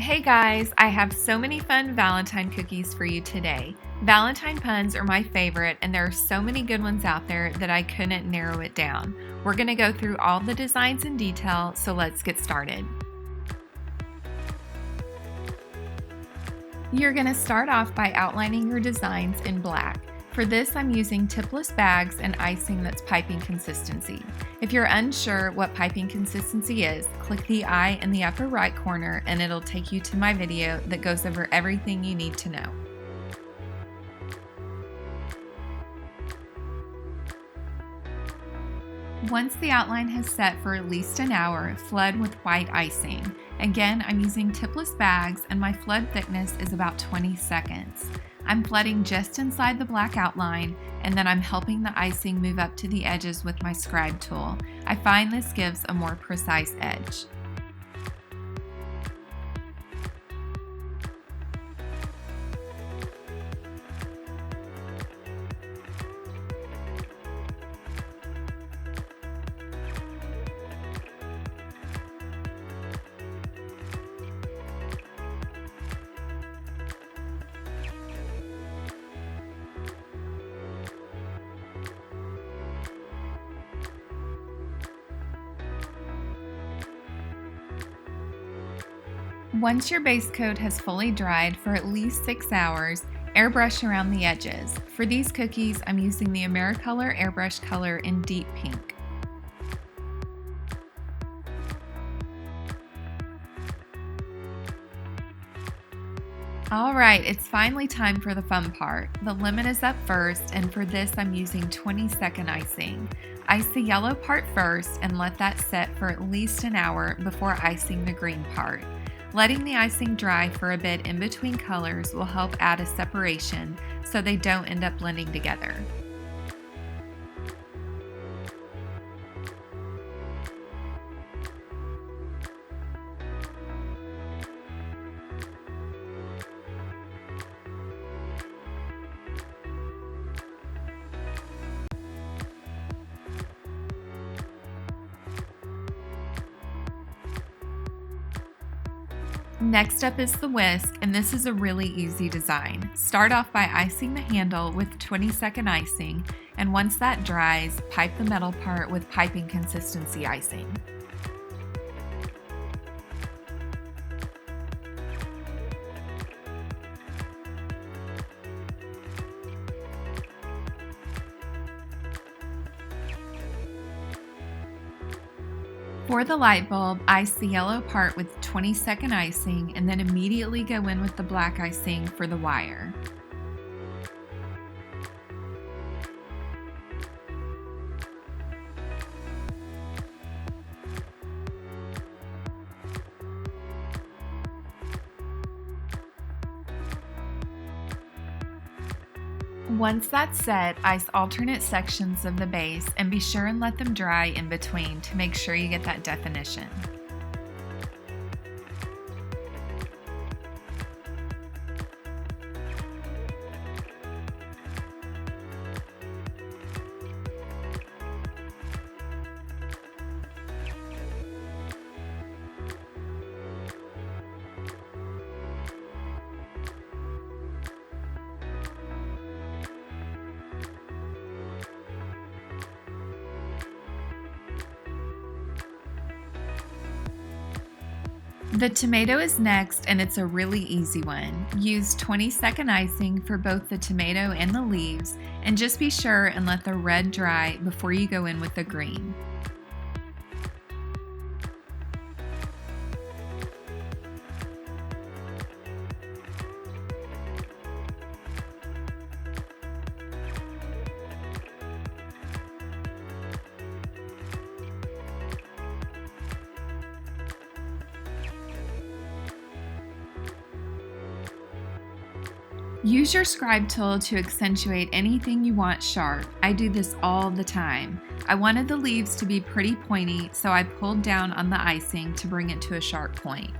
Hey guys, I have so many fun Valentine cookies for you today. Valentine puns are my favorite, and there are so many good ones out there that I couldn't narrow it down. We're going to go through all the designs in detail, so let's get started. You're going to start off by outlining your designs in black. For this, I'm using tipless bags and icing that's piping consistency. If you're unsure what piping consistency is, click the I in the upper right corner and it'll take you to my video that goes over everything you need to know. Once the outline has set for at least an hour, flood with white icing. Again, I'm using tipless bags and my flood thickness is about 20 seconds. I'm flooding just inside the black outline, and then I'm helping the icing move up to the edges with my scribe tool. I find this gives a more precise edge. Once your base coat has fully dried for at least 6 hours, airbrush around the edges. For these cookies, I'm using the AmeriColor airbrush color in deep pink. Alright, it's finally time for the fun part. The lemon is up first, and for this I'm using 20-second icing. Ice the yellow part first and let that set for at least an hour before icing the green part. Letting the icing dry for a bit in between colors will help add a separation so they don't end up blending together. Next up is the whisk, and this is a really easy design. Start off by icing the handle with 20-second icing, and once that dries, pipe the metal part with piping consistency icing. For the light bulb, ice the yellow part with 20-second icing and then immediately go in with the black icing for the wire. Once that's set, ice alternate sections of the base and be sure and let them dry in between to make sure you get that definition. The tomato is next, and it's a really easy one. Use 20-second icing for both the tomato and the leaves, and just be sure and let the red dry before you go in with the green. Use your scribe tool to accentuate anything you want sharp. I do this all the time. I wanted the leaves to be pretty pointy, so I pulled down on the icing to bring it to a sharp point.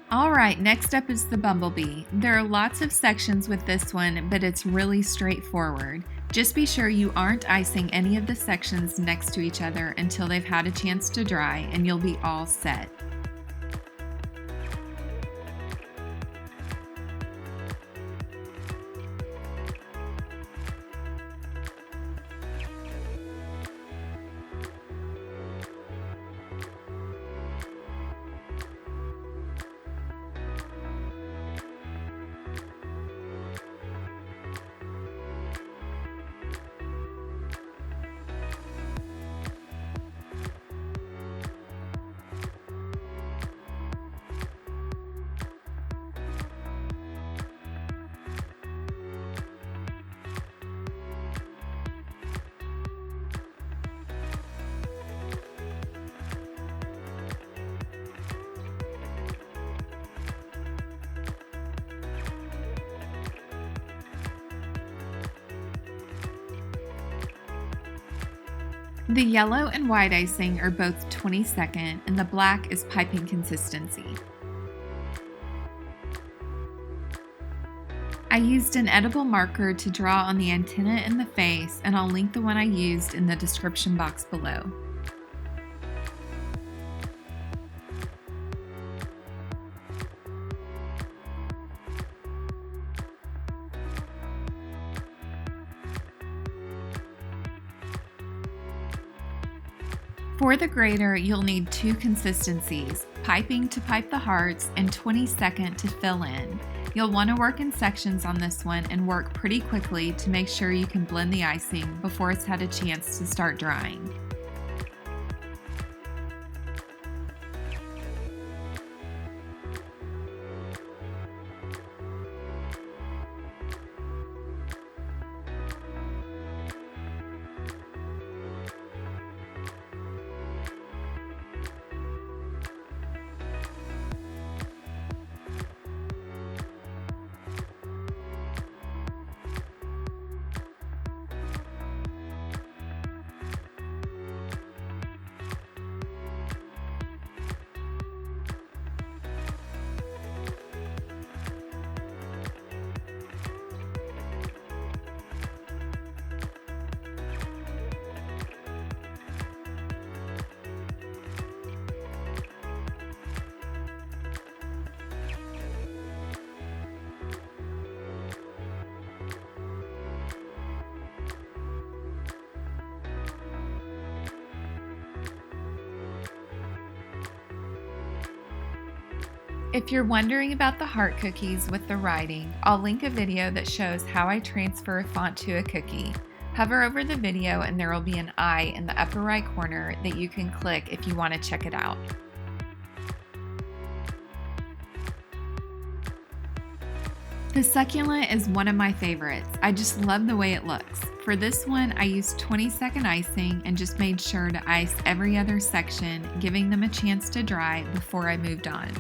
Alright, next up is the Bumblebee. There are lots of sections with this one, but it's really straightforward. Just be sure you aren't icing any of the sections next to each other until they've had a chance to dry, and you'll be all set. The yellow and white icing are both 20-second, and the black is piping consistency. I used an edible marker to draw on the antenna and the face, and I'll link the one I used in the description box below. For the grater, you'll need two consistencies, piping to pipe the hearts and 20-second to fill in. You'll want to work in sections on this one and work pretty quickly to make sure you can blend the icing before it's had a chance to start drying. If you're wondering about the heart cookies with the writing, I'll link a video that shows how I transfer a font to a cookie. Hover over the video and there will be an eye in the upper right corner that you can click if you want to check it out. The succulent is one of my favorites. I just love the way it looks. For this one, I used 20-second icing and just made sure to ice every other section, giving them a chance to dry before I moved on.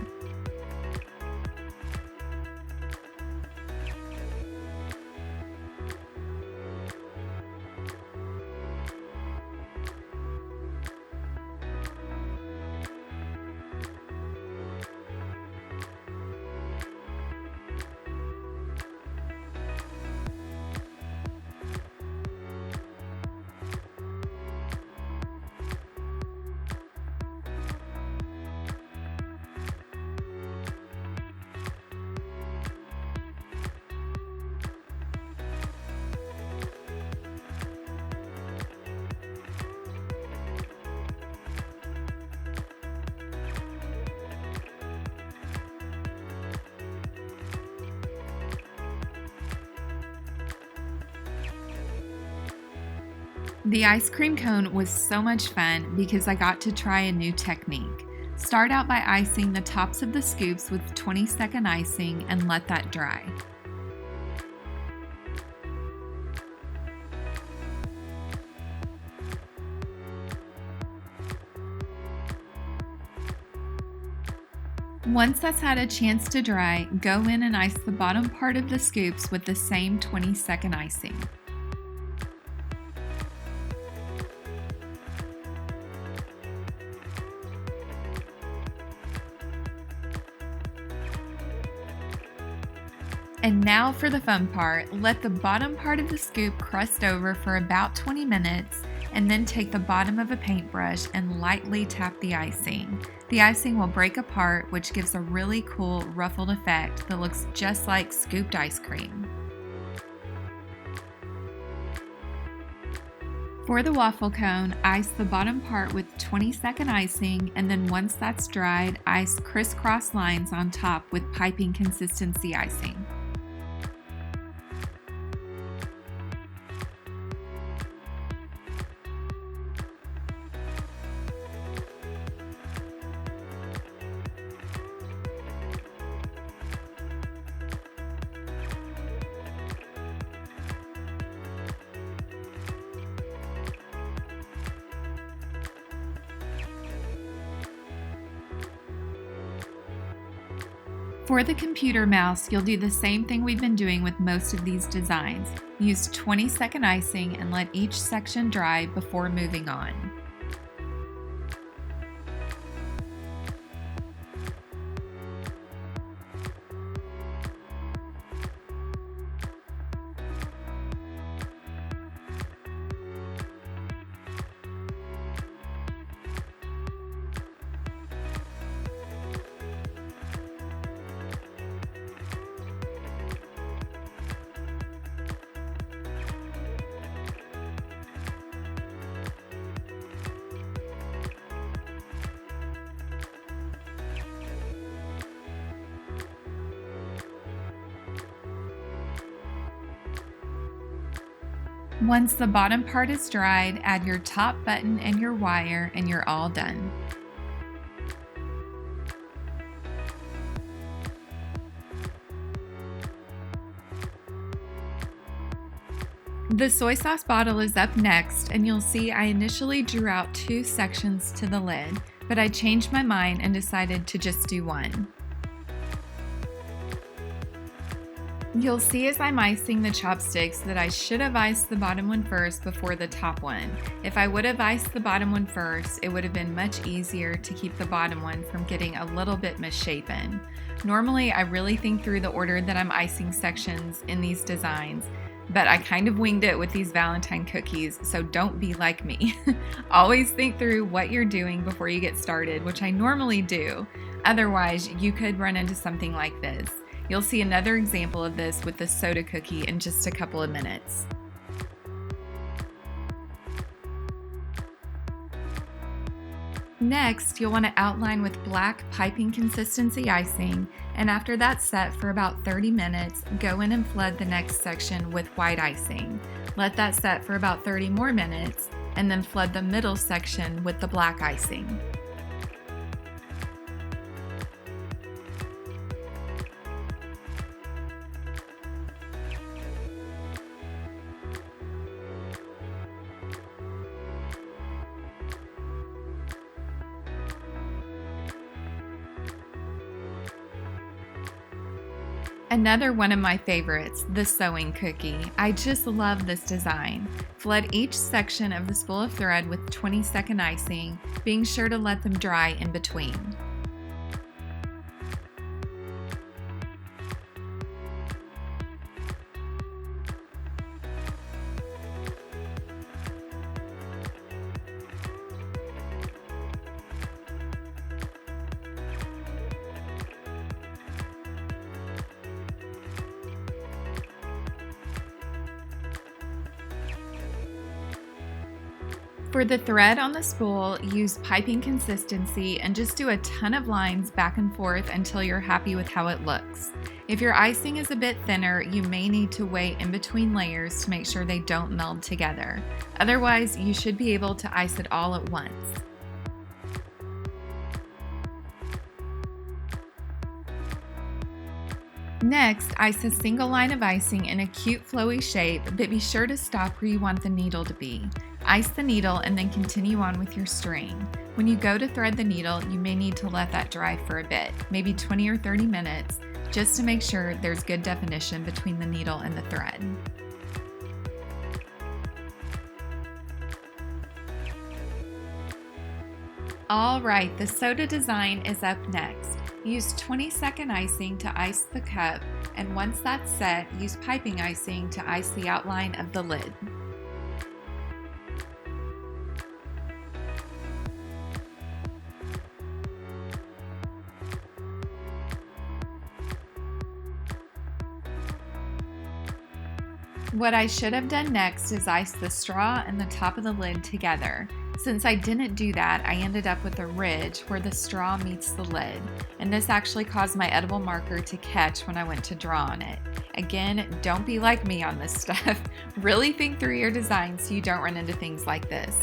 The ice cream cone was so much fun because I got to try a new technique. Start out by icing the tops of the scoops with 20-second icing and let that dry. Once that's had a chance to dry, go in and ice the bottom part of the scoops with the same 20-second icing. And now for the fun part. Let the bottom part of the scoop crust over for about 20 minutes, and then take the bottom of a paintbrush and lightly tap the icing. The icing will break apart, which gives a really cool ruffled effect that looks just like scooped ice cream. For the waffle cone, ice the bottom part with 20-second icing, and then once that's dried, ice crisscross lines on top with piping consistency icing. For the computer mouse, you'll do the same thing we've been doing with most of these designs. Use 20-second icing and let each section dry before moving on. Once the bottom part is dried, add your top button and your wire, and you're all done. The soy sauce bottle is up next, and you'll see I initially drew out 2 sections to the lid, but I changed my mind and decided to just do one. You'll see as I'm icing the chopsticks that I should have iced the bottom one first before the top one. If I would have iced the bottom one first, it would have been much easier to keep the bottom one from getting a little bit misshapen. Normally, I really think through the order that I'm icing sections in these designs, but I kind of winged it with these Valentine cookies, so don't be like me. Always think through what you're doing before you get started, which I normally do. Otherwise, you could run into something like this. You'll see another example of this with the soda cookie in just a couple of minutes. Next, you'll want to outline with black piping consistency icing, and after that's set for about 30 minutes, go in and flood the next section with white icing. Let that set for about 30 more minutes, and then flood the middle section with the black icing. Another one of my favorites, the sewing cookie. I just love this design. Flood each section of the spool of thread with 20-second icing, being sure to let them dry in between. For the thread on the spool, use piping consistency and just do a ton of lines back and forth until you're happy with how it looks. If your icing is a bit thinner, you may need to wait in between layers to make sure they don't meld together. Otherwise, you should be able to ice it all at once. Next, ice a single line of icing in a cute flowy shape, but be sure to stop where you want the needle to be. Ice the needle and then continue on with your string. When you go to thread the needle, you may need to let that dry for a bit, maybe 20 or 30 minutes, just to make sure there's good definition between the needle and the thread. All right, the soda design is up next. Use 20-second icing to ice the cup, and once that's set, use piping icing to ice the outline of the lid. What I should have done next is ice the straw and the top of the lid together. Since I didn't do that, I ended up with a ridge where the straw meets the lid, and this actually caused my edible marker to catch when I went to draw on it. Again, don't be like me on this stuff. Really think through your design so you don't run into things like this.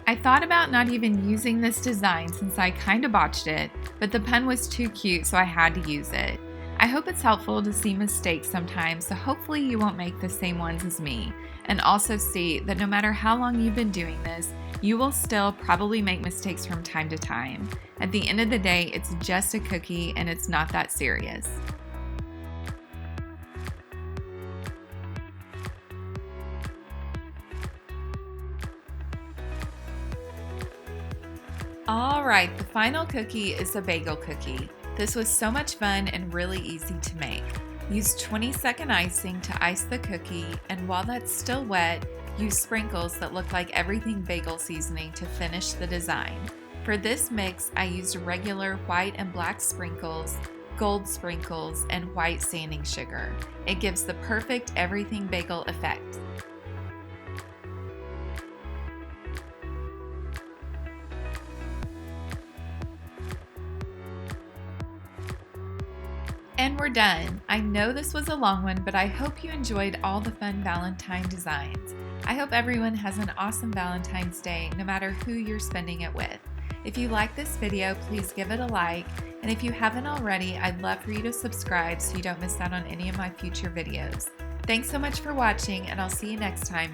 I thought about not even using this design since I kind of botched it, but the pen was too cute, so I had to use it. I hope it's helpful to see mistakes sometimes, so hopefully you won't make the same ones as me. And also see that no matter how long you've been doing this, you will still probably make mistakes from time to time. At the end of the day, it's just a cookie and it's not that serious. Alright, the final cookie is a bagel cookie. This was so much fun and really easy to make. Use 20-second icing to ice the cookie, and while that's still wet, use sprinkles that look like everything bagel seasoning to finish the design. For this mix, I used regular white and black sprinkles, gold sprinkles, and white sanding sugar. It gives the perfect everything bagel effect. And we're done. I know this was a long one, but I hope you enjoyed all the fun Valentine designs. I hope everyone has an awesome Valentine's Day, no matter who you're spending it with. If you like this video, please give it a like, and if you haven't already, I'd love for you to subscribe so you don't miss out on any of my future videos. Thanks so much for watching, and I'll see you next time.